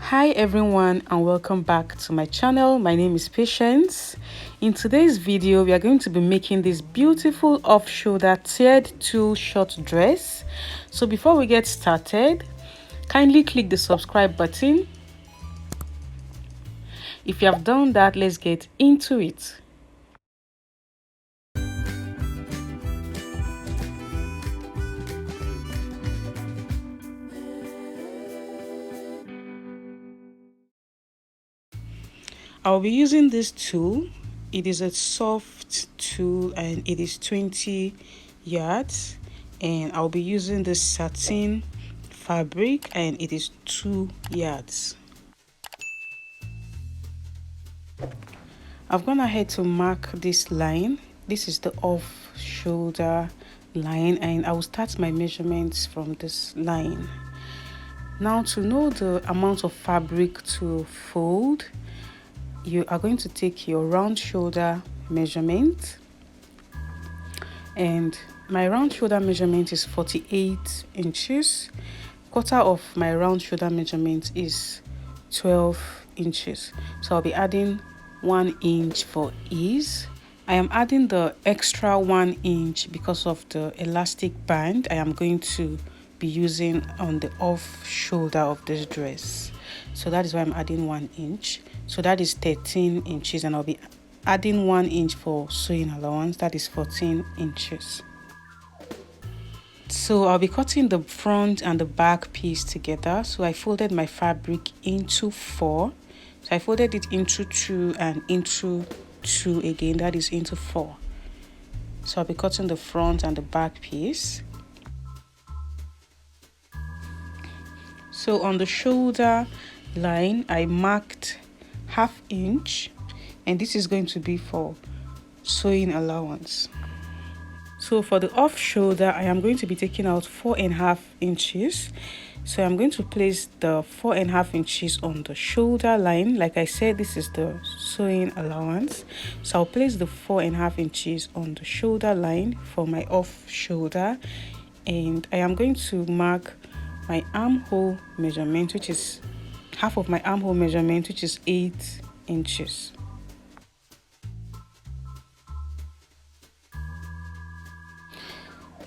Hi everyone and welcome back to my channel. My name is Patience. In today's video we are going to be making this beautiful off-shoulder tiered tulle short dress. So before we get started, kindly click the subscribe button. If you have done that, let's get into it. I'll be using this tulle. It is a soft tulle and it is 20 yards, and I'll be using the satin fabric and it is 2 yards. I've gone ahead to mark this line. This is the off shoulder line and I will start my measurements from this line. Now, to know the amount of fabric to fold, you are going to take your round shoulder measurement, and my round shoulder measurement is 48 inches. Quarter of my round shoulder measurement is 12 inches. So I'll be adding 1 inch for ease. I am adding the extra 1 inch because of the elastic band I am going to be using on the off shoulder of this dress. So that is why I'm adding 1 inch. So that is 13 inches, and I'll be adding 1 inch for sewing allowance. That is 14 inches. So I'll be cutting the front and the back piece together. So I folded my fabric into 4. So I folded it into 2 and into 2 again. That is into 4. So I'll be cutting the front and the back piece. So on the shoulder line, I marked ½ inch, and this is going to be for sewing allowance. So for the off shoulder, I am going to be taking out 4½ inches. So I'm going to place the 4½ inches on the shoulder line. Like I said, this is the sewing allowance. So I'll place the 4½ inches on the shoulder line for my off shoulder, and I am going to mark my armhole measurement, which is half of my armhole measurement, which is 8 inches.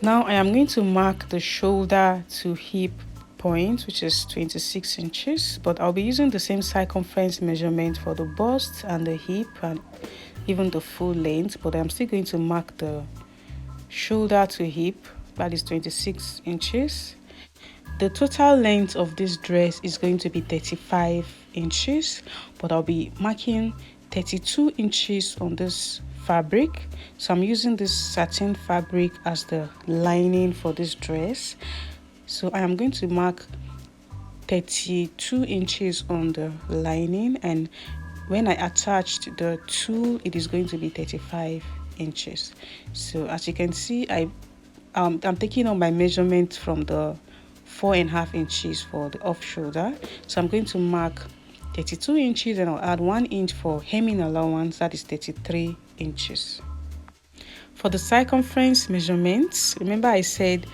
Now I am going to mark the shoulder to hip point, which is 26 inches, but I'll be using the same circumference measurement for the bust and the hip and even the full length, but I'm still going to mark the shoulder to hip. That is 26 inches. The total length of this dress is going to be 35 inches, but I'll be marking 32 inches on this fabric. So I'm using this satin fabric as the lining for this dress. So I am going to mark 32 inches on the lining, and when I attached the tulle, it is going to be 35 inches. So as you can see, I'm taking on my measurement from the 4½ inches for the off shoulder. So I'm going to mark 32 inches and I'll add 1 inch for hemming allowance. That is 33 inches. For the circumference measurements, remember I said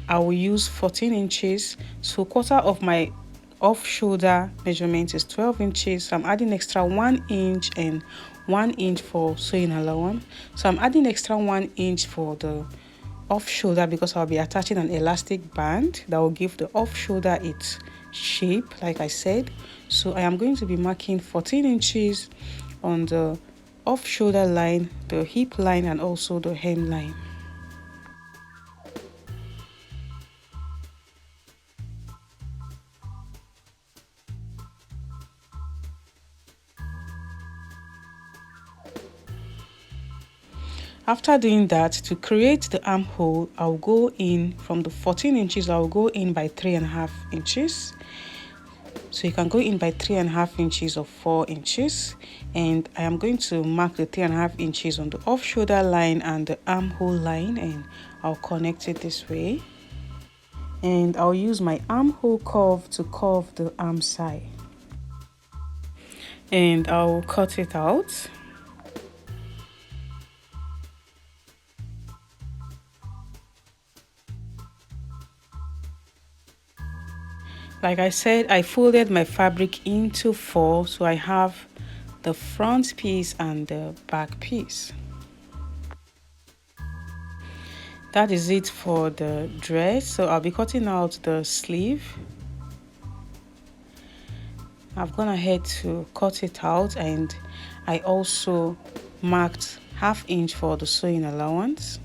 I will use 14 inches. So quarter of my off shoulder measurement is 12 inches. So I'm adding extra 1 inch and 1 inch for sewing allowance. So I'm adding extra 1 inch for the off shoulder because I'll be attaching an elastic band that will give the off shoulder its shape, like I said. So I am going to be marking 14 inches on the off shoulder line, the hip line, and also the hem line. After doing that, to create the armhole, I'll go in from the 14 inches, I'll go in by 3½ inches. So you can go in by 3½ inches or 4 inches. And I am going to mark the 3½ inches on the off shoulder line and the armhole line, and I'll connect it this way. And I'll use my armhole curve to curve the arm side. And I'll cut it out. Like I said, I folded my fabric into 4, so I have the front piece and the back piece. That is it for the dress. So I'll be cutting out the sleeve. I've gone ahead to cut it out, and I also marked 1/2 inch for the sewing allowance.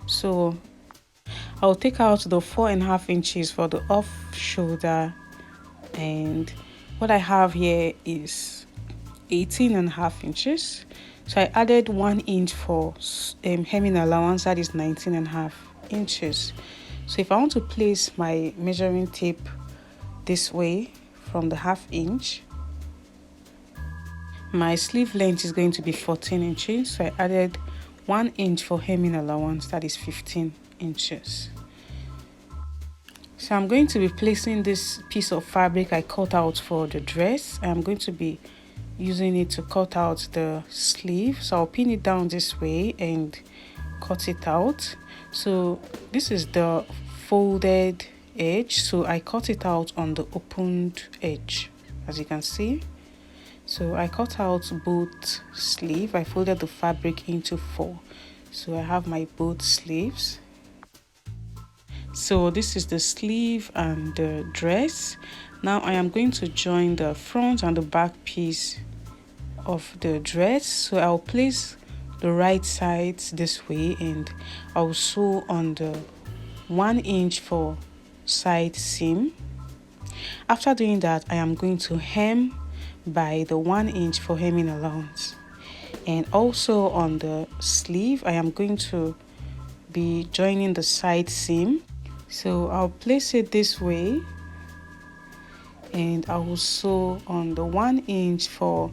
So I'll take out the 4.5 inches for the off shoulder, and what I have here is 18.5 inches. So I added 1 inch for hemming allowance, that is 19.5 inches. So if I want to place my measuring tape this way from the 1/2 inch, my sleeve length is going to be 14 inches. So I added 1 inch for hemming allowance, that is 15 inches. So I'm going to be placing this piece of fabric I cut out for the dress. I'm going to be using it to cut out the sleeve. So I'll pin it down this way and cut it out. So this is the folded edge, so I cut it out on the opened edge, as you can see. So I cut out both sleeve. I folded the fabric into 4, so I have my both sleeves. So this is the sleeve and the dress. Now I am going to join the front and the back piece of the dress. So I'll place the right sides this way, and I'll sew on the 1 inch for side seam. After doing that, I am going to hem by the 1 inch for hemming allowance, and also on the sleeve I am going to be joining the side seam. So I'll place it this way, and I will sew on the 1 inch for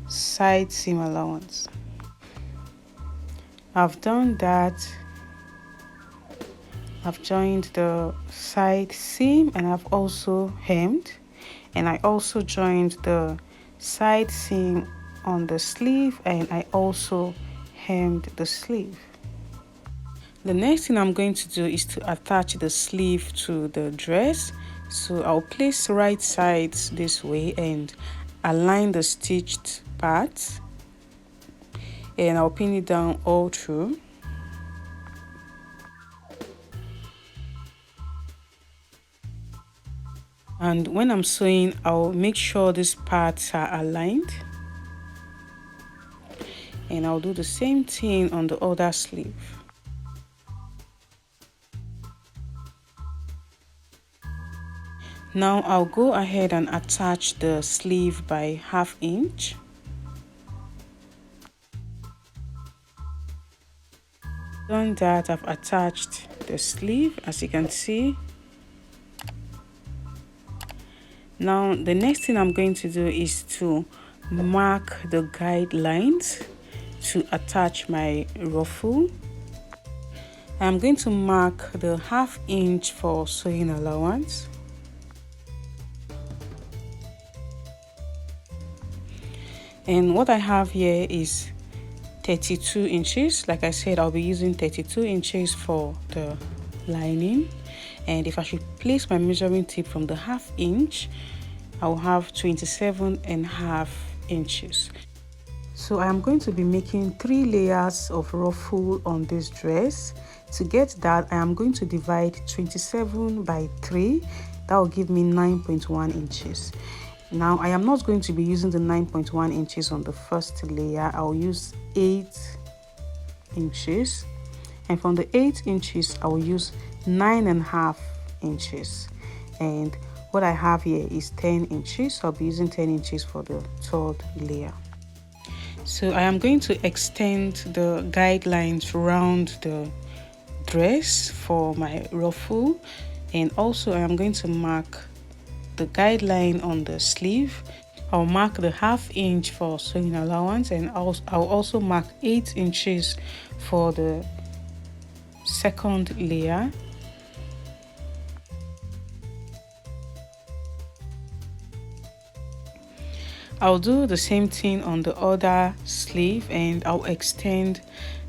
side seam allowance. I've done that. I've joined the side seam, and I've also hemmed, and I also joined the side seam on the sleeve, and I also hemmed the sleeve. The next thing I'm going to do is to attach the sleeve to the dress. So I'll place right sides this way and align the stitched parts, and I'll pin it down all through. And when I'm sewing, I'll make sure these parts are aligned, and I'll do the same thing on the other sleeve. Now I'll go ahead and attach the sleeve by 1/2 inch. Done that, I've attached the sleeve, as you can see. Now the next thing I'm going to do is to mark the guidelines to attach my ruffle. I'm going to mark the 1/2 inch for sewing allowance. And what I have here is 32 inches. Like I said, I'll be using 32 inches for the lining. And if I should place my measuring tape from the 1/2 inch, I'll have 27.5 inches. So I'm going to be making 3 layers of ruffle on this dress. To get that, I am going to divide 27 by 3. That will give me 9.1 inches. Now I am not going to be using the 9.1 inches on the first layer. I'll use 8 inches, and from the 8 inches I will use 9.5 inches, and what I have here is 10 inches. So I'll be using 10 inches for the third layer. So I am going to extend the guidelines around the dress for my ruffle, and also I am going to mark the guideline on the sleeve. I'll mark the 1/2 inch for sewing allowance, and I'll also mark 8 inches for the second layer. I'll do the same thing on the other sleeve, and I'll extend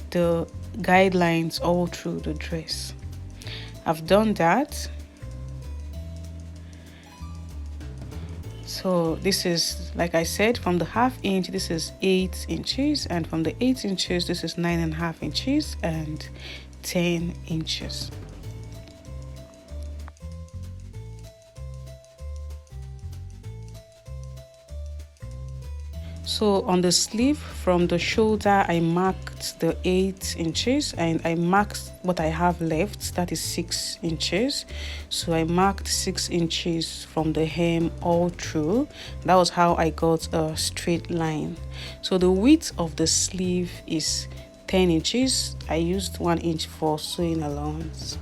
the guidelines all through the dress. I've done that. So this is, like I said, from the ½ inch, this is 8 inches, and from the 8 inches, this is 9.5 inches and 10 inches. So on the sleeve from the shoulder, I marked the 8 inches and I marked what I have left, that is 6 inches. So I marked 6 inches from the hem all through. That was how I got a straight line. So the width of the sleeve is 10 inches. I used 1 inch for sewing allowance.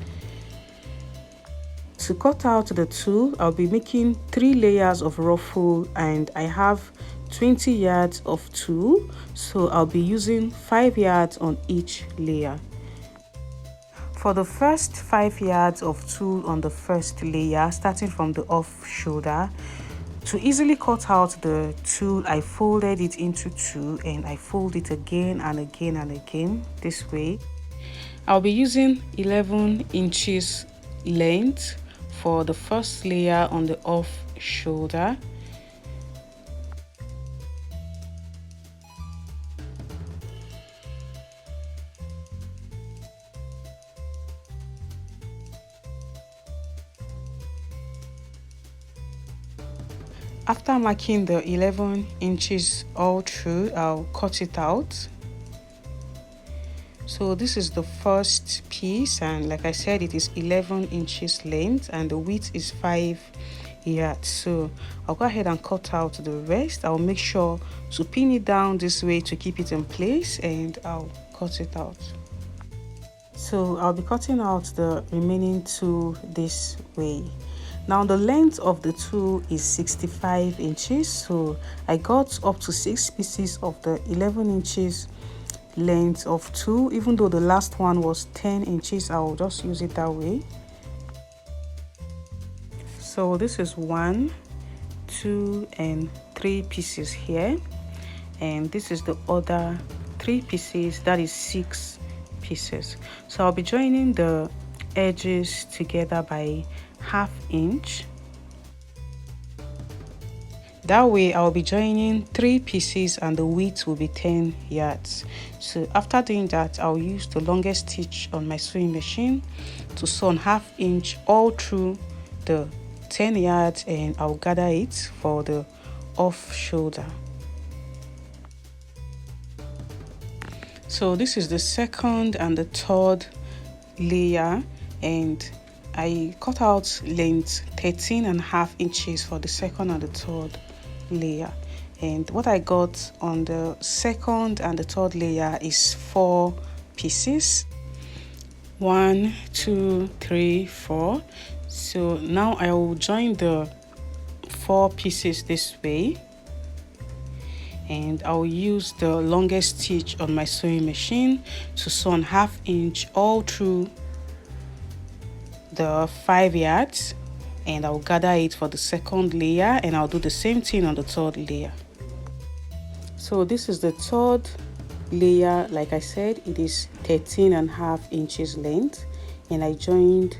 To cut out the tulle, I'll be making 3 layers of ruffle, and I have 20 yards of tulle, so I'll be using 5 yards on each layer. For the first 5 yards of tulle on the first layer, starting from the off shoulder, to easily cut out the tulle, I folded it into 2 and I fold it again and again and again this way. I'll be using 11 inches length for the first layer on the off shoulder. After marking the 11 inches all through, I'll cut it out. So this is the first piece, and like I said, it is 11 inches length and the width is 5 yards. So I'll go ahead and cut out the rest. I'll make sure to pin it down this way to keep it in place, and I'll cut it out. So I'll be cutting out the remaining tulle this way. Now the length of the tulle is 65 inches, so I got up to 6 pieces of the 11 inches length of tulle. Even though the last one was 10 inches, I'll just use it that way. So this is 1, 2 and 3 pieces here, and this is the other 3 pieces, that is 6 pieces. So I'll be joining the edges together by ½ inch. That way I'll be joining 3 pieces and the width will be 10 yards. So after doing that, I'll use the longest stitch on my sewing machine to sew on ½ inch all through the 10 yards, and I'll gather it for the off shoulder. So this is the second and the third layer, and I cut out length 13.5 inches for the second and the third layer. And what I got on the second and the third layer is 4 pieces. 1, 2, 3, 4. So now I will join the 4 pieces this way, and I'll use the longest stitch on my sewing machine to sew on ½ inch all through the 5 yards, and I'll gather it for the second layer, and I'll do the same thing on the third layer. So this is the third layer. Like I said, it is 13.5 inches length, and I joined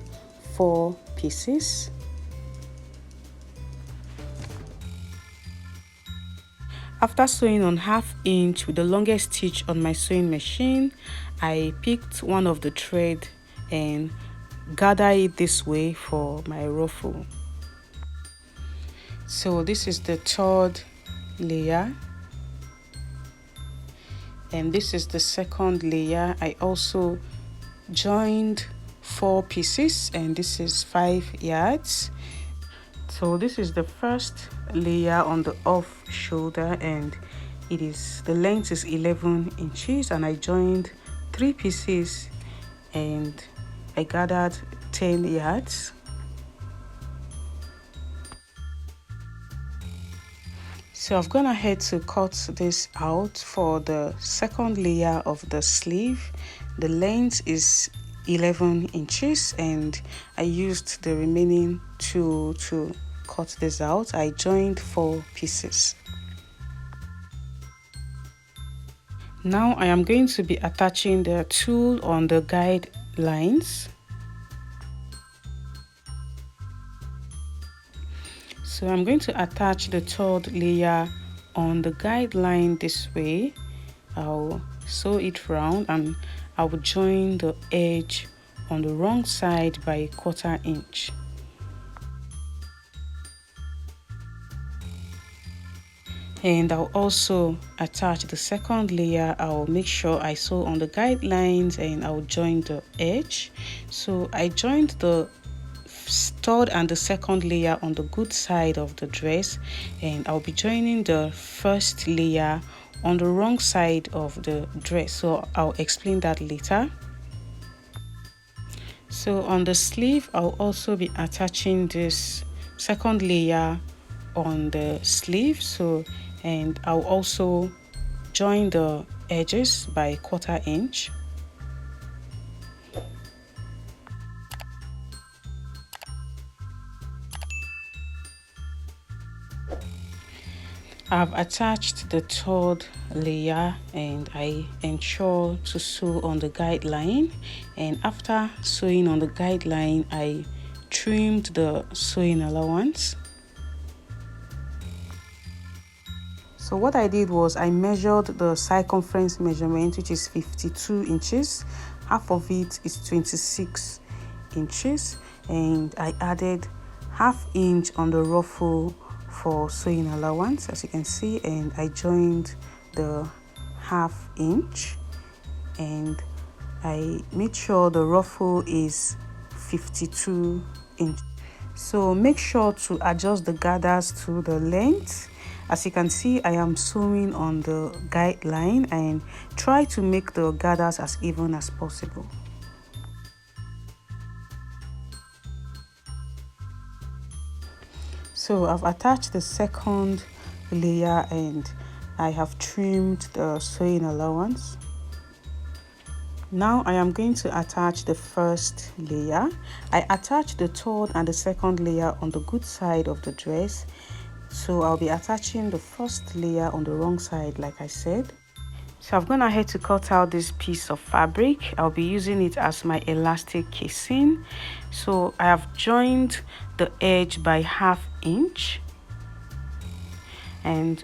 4 pieces. After sewing on ½ inch with the longest stitch on my sewing machine, I picked one of the thread and gather it this way for my ruffle. So this is the third layer, and this is the second layer. I also joined 4 pieces, and this is 5 yards. So this is the first layer on the off shoulder, and the length is 11 inches, and I joined 3 pieces and I gathered 10 yards. So I've gone ahead to cut this out for the second layer of the sleeve. The length is 11 inches, and I used the remaining tulle to cut this out. I joined 4 pieces. Now I am going to be attaching the tulle on the guide lines. So I'm going to attach the third layer on the guideline this way. I'll sew it round and I will join the edge on the wrong side by 1/4 inch. And I'll also attach the second layer. I'll make sure I sew on the guidelines and I'll join the edge. So I joined the third and the second layer on the good side of the dress, and I'll be joining the first layer on the wrong side of the dress. So I'll explain that later. So on the sleeve, I'll also be attaching this second layer on the sleeve. And I'll also join the edges by 1/4 inch. I've attached the third layer and I ensure to sew on the guideline, and after sewing on the guideline I trimmed the sewing allowance. So what I did was I measured the circumference measurement, which is 52 inches. Half of it is 26 inches, and I added 1/2 inch on the ruffle for sewing allowance, as you can see, and I joined the 1/2 inch, and I made sure the ruffle is 52 inches. So make sure to adjust the gathers to the length. As you can see, I am sewing on the guideline, and try to make the gathers as even as possible. So I've attached the second layer and I have trimmed the sewing allowance. Now I am going to attach the first layer. I attached the third and the second layer on the good side of the dress. So I'll be attaching the first layer on the wrong side, like I said. So I've gone ahead to cut out this piece of fabric. I'll be using it as my elastic casing. So I have joined the edge by 1/2 inch. And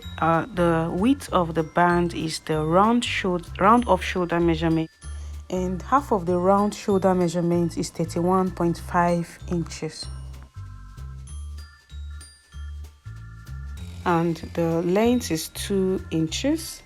the width of the band is the round off shoulder measurement. And half of the round shoulder measurement is 31.5 inches. And the length is 2 inches.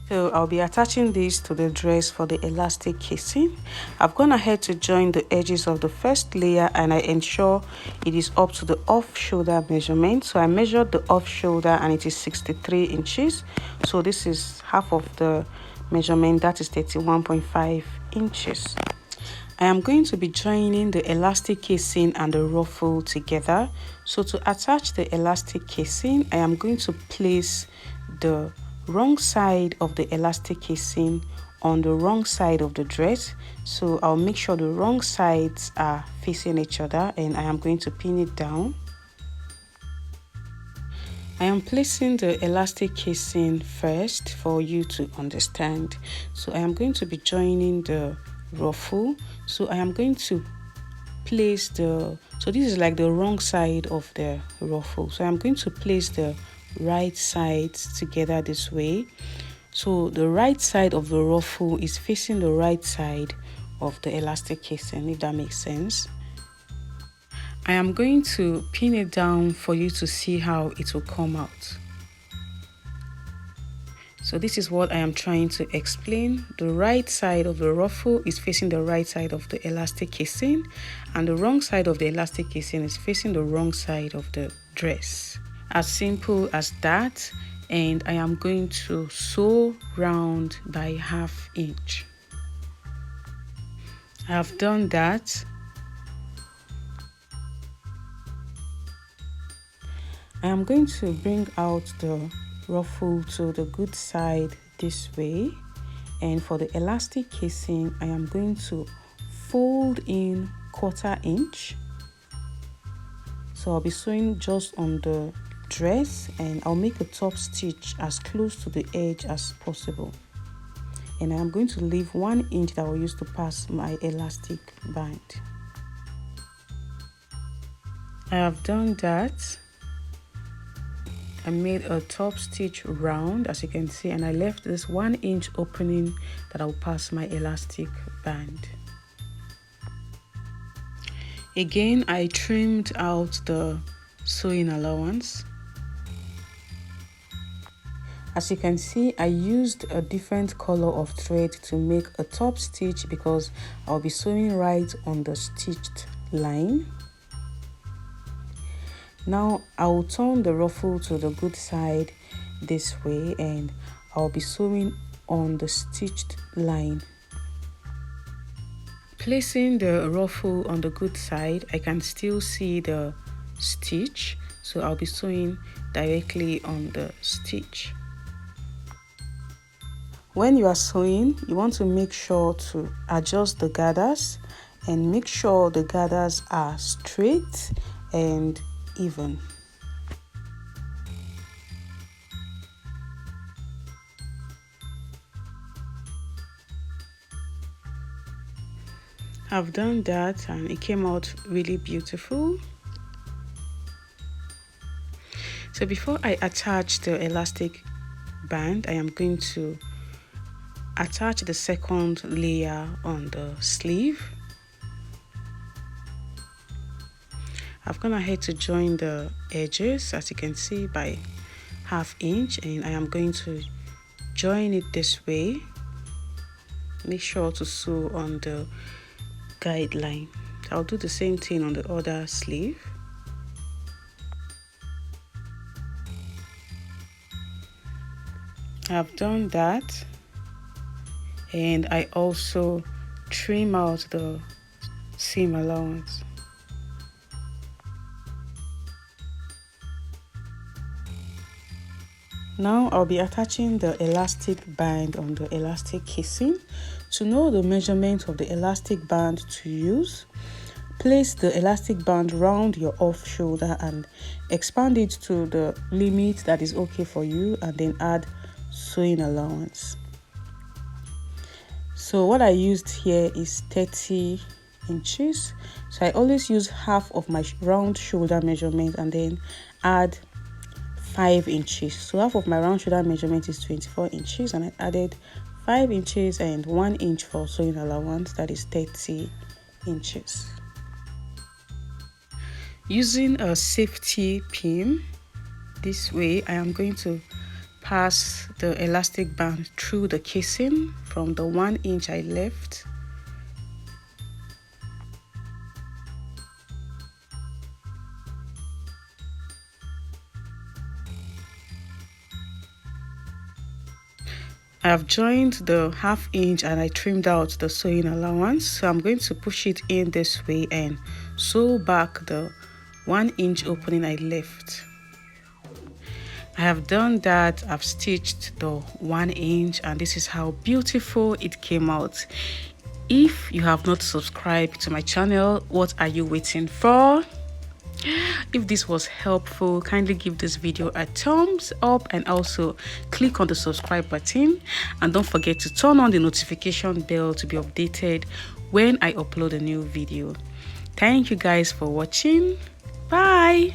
So I'll be attaching this to the dress for the elastic casing. I've gone ahead to join the edges of the first layer, and I ensure it is up to the off shoulder measurement. So I measured the off shoulder and it is 63 inches. So this is half of the measurement, that is 31.5 inches. I am going to be joining the elastic casing and the ruffle together. So to attach the elastic casing, I am going to place the wrong side of the elastic casing on the wrong side of the dress. So I'll make sure the wrong sides are facing each other, and I am going to pin it down. I am placing the elastic casing first for you to understand. So I am going to be joining the ruffle. So I am going to place so this is like the wrong side of the ruffle. So I'm going to place the right sides together this way. So the right side of the ruffle is facing the right side of the elastic casing, if that makes sense. I am going to pin it down for you to see how it will come out. So this is what I am trying to explain. The right side of the ruffle is facing the right side of the elastic casing, and the wrong side of the elastic casing is facing the wrong side of the dress. As simple as that. And I am going to sew round by 1/2 inch. I have done that. I am going to bring out the ruffle to the good side this way, and for the elastic casing I am going to fold in 1/4 inch. So I'll be sewing just on the dress, and I'll make a top stitch as close to the edge as possible, and I am going to leave 1 inch that I will use to pass my elastic band. I have done that. I made a top stitch round, as you can see, and I left this 1-inch opening that I'll pass my elastic band. Again, I trimmed out the sewing allowance. As you can see, I used a different color of thread to make a top stitch because I'll be sewing right on the stitched line. Now I'll turn the ruffle to the good side this way, and I'll be sewing on the stitched line. Placing the ruffle on the good side, I can still see the stitch, so I'll be sewing directly on the stitch. When you are sewing, you want to make sure to adjust the gathers and make sure the gathers are straight and even. I've done that and it came out really beautiful. So before I attach the elastic band, I am going to attach the second layer on the sleeve. I've gone ahead to join the edges, as you can see, by 1/2 inch, and I am going to join it this way. Make sure to sew on the guideline. I'll do the same thing on the other sleeve. I've done that, and I also trim out the seam allowance. Now I'll be attaching the elastic band on the elastic casing. To know the measurement of the elastic band to use, place the elastic band round your off shoulder and expand it to the limit that is okay for you, and then add sewing allowance. So what I used here is 30 inches. So I always use half of my round shoulder measurement and then add 5 inches. So half of my round shoulder measurement is 24 inches, and I added 5 inches and 1 inch for sewing allowance, that is 30 inches. Using a safety pin, this way I am going to pass the elastic band through the casing from the 1 inch I left. I've joined the 1/2 inch and I trimmed out the sewing allowance, so I'm going to push it in this way and sew back the 1 inch opening I left. I have done that. I've stitched the 1 inch, and this is how beautiful it came out. If you have not subscribed to my channel, what are you waiting for? If this was helpful, kindly give this video a thumbs up and also click on the subscribe button, and don't forget to turn on the notification bell to be updated when I upload a new video. Thank you guys for watching. Bye.